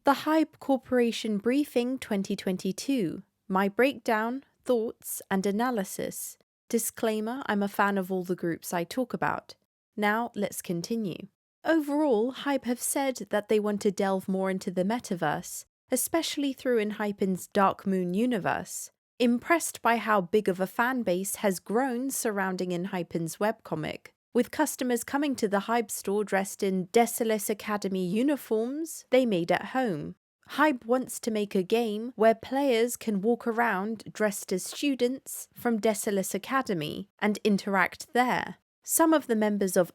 The Hybe Corporation Briefing 2022. My breakdown, thoughts, and analysis. Disclaimer, I'm a fan of all the groups I talk about. Now, let's continue. Overall, Hybe have said that they want to delve more into the metaverse, especially through Enhypen's Dark Moon universe. Impressed by how big of a fan base has grown surrounding Enhypen's webcomic, with customers coming to the Hybe store dressed in Desolace Academy uniforms they made at home. Hybe wants to make a game where players can walk around dressed as students from Desolace Academy and interact there. Some of the members of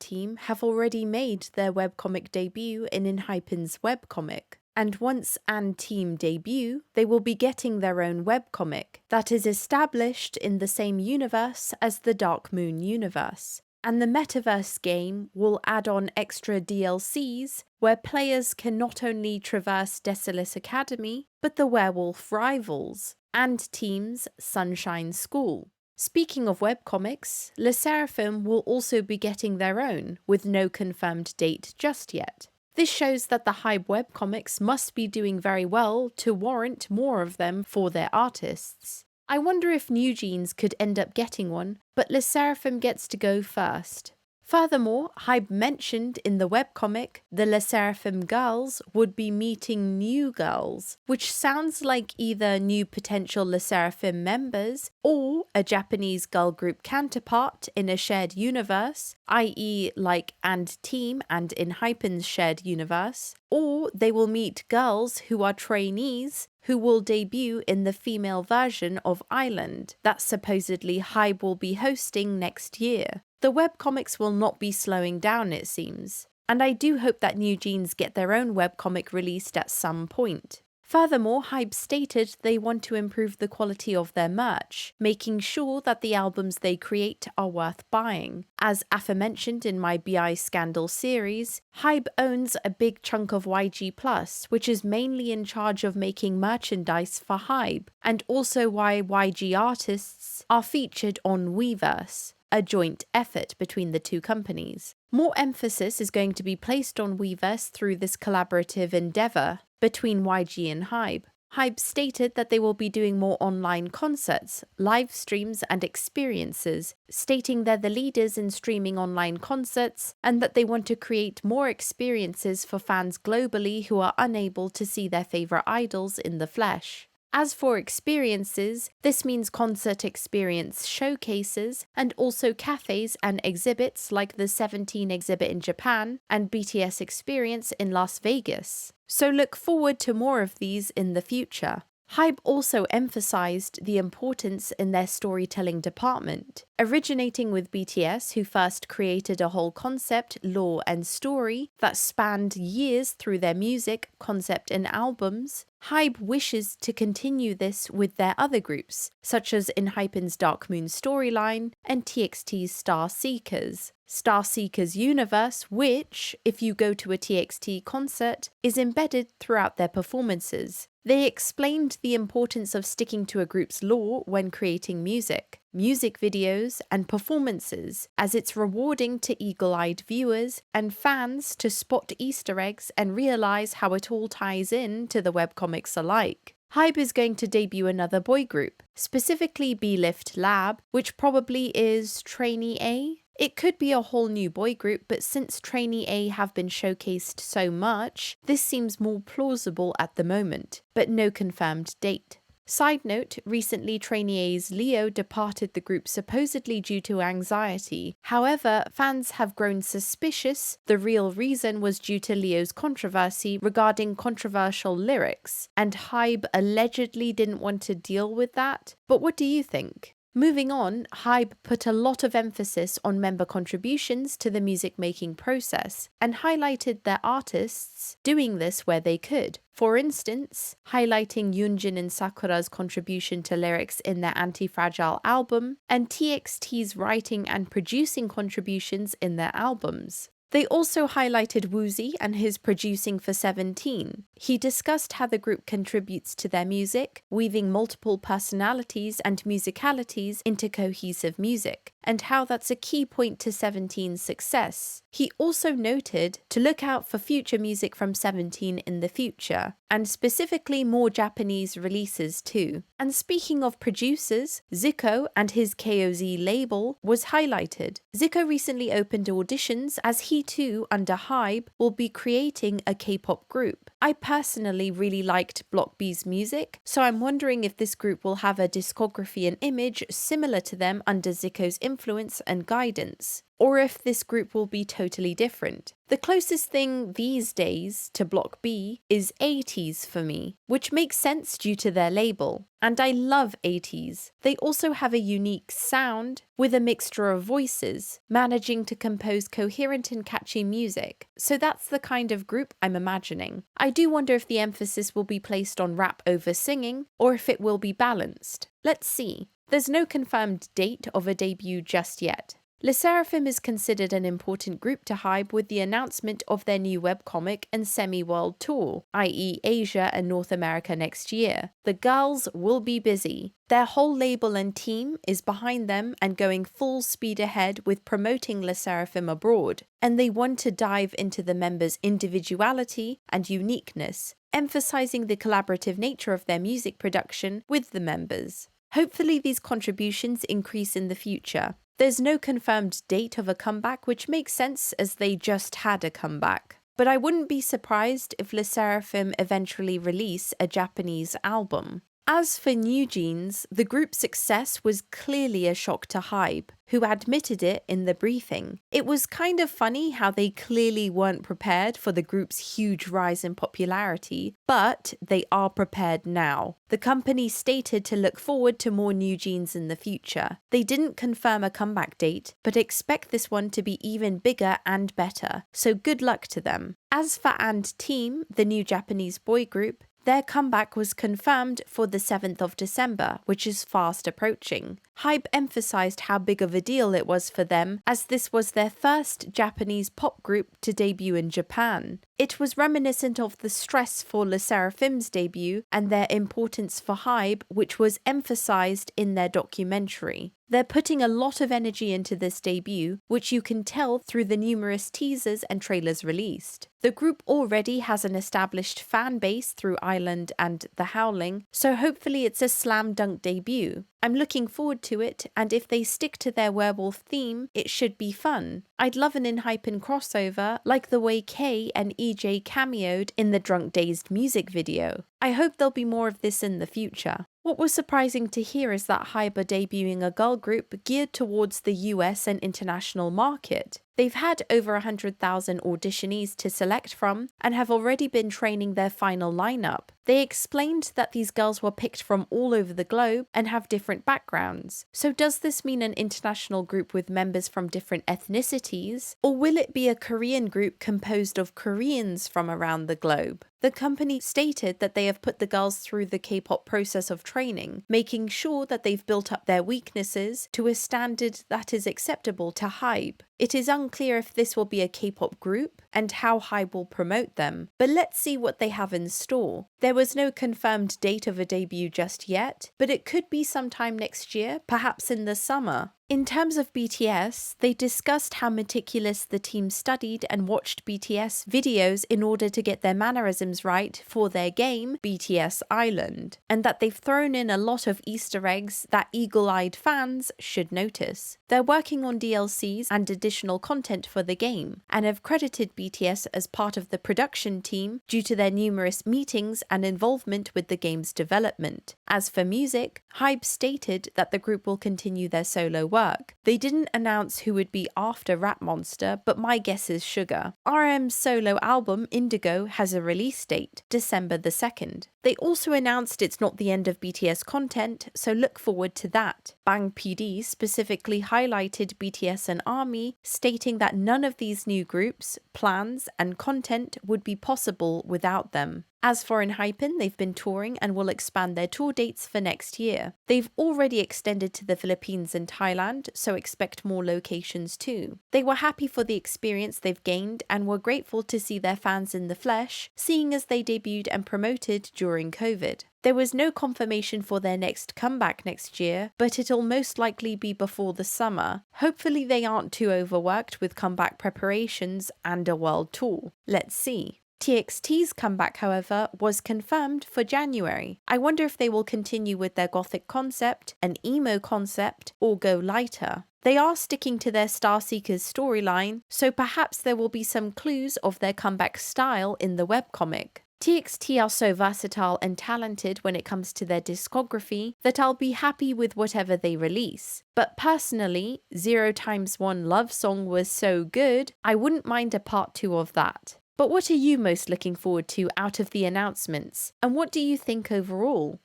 Team have already made their webcomic debut in Enhypen's webcomic. And once Team debut, they will be getting their own webcomic that is established in the same universe as the Dark Moon universe. And the metaverse game will add on extra DLCs where players can not only traverse Desolace Academy, but the werewolf rivals and Team's Sunshine School. Speaking of webcomics, Sserafim will also be getting their own, with no confirmed date just yet. This shows that the Hybe webcomics must be doing very well to warrant more of them for their artists. I wonder if New Jeans could end up getting one, but Sserafim gets to go first. Furthermore, Hybe mentioned in the webcomic the Sserafim girls would be meeting new girls, which sounds like either new potential Sserafim members or a Japanese girl group counterpart in a shared universe, i.e. like Team and Enhypen's shared universe, or they will meet girls who are trainees who will debut in the female version of Island that supposedly Hybe will be hosting next year. The webcomics will not be slowing down, it seems, and I do hope that New Jeans get their own webcomic released at some point. Furthermore, Hybe stated they want to improve the quality of their merch, making sure that the albums they create are worth buying. As aforementioned in my BI Scandal series, Hybe owns a big chunk of YG+, which is mainly in charge of making merchandise for Hybe, and also why YG artists are featured on Weverse, a joint effort between the two companies. More emphasis is going to be placed on Weverse through this collaborative endeavour between YG and Hybe. Hybe stated that they will be doing more online concerts, live streams and experiences, stating they're the leaders in streaming online concerts and that they want to create more experiences for fans globally who are unable to see their favourite idols in the flesh. As for experiences, this means concert experience showcases and also cafes and exhibits like the 17 exhibit in Japan and BTS experience in Las Vegas. So look forward to more of these in the future. Hybe also emphasized the importance in their storytelling department, originating with BTS, who first created a whole concept, lore and story that spanned years through their music, concept and albums. Hybe wishes to continue this with their other groups, such as Enhypen's Dark Moon storyline and TXT's Star Seekers. Star Seekers universe, which, if you go to a TXT concert, is embedded throughout their performances. They explained the importance of sticking to a group's lore when creating music videos, and performances, as it's rewarding to eagle-eyed viewers and fans to spot Easter eggs and realize how it all ties in to the webcomics alike. Hybe is going to debut another boy group, specifically B-Lift Lab, which probably is Trainee A. It could be a whole new boy group, but since Trainee A have been showcased so much, this seems more plausible at the moment, but no confirmed date. Side note, recently Trainee A's Leo departed the group supposedly due to anxiety. However, fans have grown suspicious the real reason was due to Leo's controversy regarding controversial lyrics, and Hybe allegedly didn't want to deal with that. But what do you think? Moving on, Hybe put a lot of emphasis on member contributions to the music-making process and highlighted their artists doing this where they could. For instance, highlighting Yoonjin and Sakura's contribution to lyrics in their Anti-Fragile album and TXT's writing and producing contributions in their albums. They also highlighted Woozi and his producing for 17. He discussed how the group contributes to their music, weaving multiple personalities and musicalities into cohesive music, and how that's a key point to 17's success. He also noted to look out for future music from 17 in the future, and specifically more Japanese releases too. And speaking of producers, Zico and his KOZ label was highlighted. Zico recently opened auditions as he too, under Hybe, will be creating a K-pop group. I personally really liked Block B's music, so I'm wondering if this group will have a discography and image similar to them under Zico's influence and guidance, or if this group will be totally different. The closest thing these days to Block B is 80s for me, which makes sense due to their label. And I love 80s. They also have a unique sound with a mixture of voices, managing to compose coherent and catchy music. So that's the kind of group I'm imagining. I do wonder if the emphasis will be placed on rap over singing, or if it will be balanced. Let's see. There's no confirmed date of a debut just yet. Sserafim is considered an important group to Hybe with the announcement of their new webcomic and semi-world tour, i.e. Asia and North America next year. The girls will be busy. Their whole label and team is behind them and going full speed ahead with promoting Sserafim abroad, and they want to dive into the members' individuality and uniqueness, emphasizing the collaborative nature of their music production with the members. Hopefully these contributions increase in the future. There's no confirmed date of a comeback, which makes sense as they just had a comeback. But I wouldn't be surprised if Sserafim eventually release a Japanese album. As for New Jeans, the group's success was clearly a shock to Hybe, who admitted it in the briefing. It was kind of funny how they clearly weren't prepared for the group's huge rise in popularity, but they are prepared now. The company stated to look forward to more New Jeans in the future. They didn't confirm a comeback date, but expect this one to be even bigger and better, so good luck to them. As for Team, the new Japanese boy group, their comeback was confirmed for the 7th of December, which is fast approaching. Hybe emphasized how big of a deal it was for them, as this was their first Japanese pop group to debut in Japan. It was reminiscent of the stress for Sserafim's debut and their importance for Hybe, which was emphasized in their documentary. They're putting a lot of energy into this debut, which you can tell through the numerous teasers and trailers released. The group already has an established fan base through Island and The Howling, so hopefully it's a slam dunk debut. I'm looking forward to it, and if they stick to their werewolf theme, it should be fun. I'd love an Enhypen crossover, like the way Kay and EJ cameoed in the Drunk Dazed music video. I hope there'll be more of this in the future. What was surprising to hear is that Hybe are debuting a girl group geared towards the US and international market. They've had over 100,000 auditionees to select from and have already been training their final lineup. They explained that these girls were picked from all over the globe and have different backgrounds. So does this mean an international group with members from different ethnicities? Or will it be a Korean group composed of Koreans from around the globe? The company stated that they have put the girls through the K-pop process of training, making sure that they've built up their weaknesses to a standard that is acceptable to Hybe. It is unclear if this will be a K-pop group and how Hybe will promote them, but let's see what they have in store. There was no confirmed date of a debut just yet, but it could be sometime next year, perhaps in the summer. In terms of BTS, they discussed how meticulous the team studied and watched BTS videos in order to get their mannerisms right for their game, BTS Island, and that they've thrown in a lot of Easter eggs that eagle-eyed fans should notice. They're working on DLCs and additional content for the game, and have credited BTS as part of the production team due to their numerous meetings and involvement with the game's development. As for music, Hybe stated that the group will continue their solo work. They didn't announce who would be after Rap Monster, but my guess is Sugar. RM's solo album, Indigo, has a release date, December the 2nd. They also announced it's not the end of BTS content, so look forward to that. Bang PD specifically highlighted BTS and ARMY, stating that none of these new groups, plans, and content would be possible without them. As for Enhypen, they've been touring and will expand their tour dates for next year. They've already extended to the Philippines and Thailand, so expect more locations too. They were happy for the experience they've gained and were grateful to see their fans in the flesh, seeing as they debuted and promoted during COVID. There was no confirmation for their next comeback next year, but it'll most likely be before the summer. Hopefully they aren't too overworked with comeback preparations and a world tour. Let's see. TXT's comeback, however, was confirmed for January. I wonder if they will continue with their gothic concept, an emo concept, or go lighter. They are sticking to their Starseekers storyline, so perhaps there will be some clues of their comeback style in the webcomic. TXT are so versatile and talented when it comes to their discography that I'll be happy with whatever they release. But personally, 0x1 Love Song was so good, I wouldn't mind a part 2 of that. But what are you most looking forward to out of the announcements? And what do you think overall?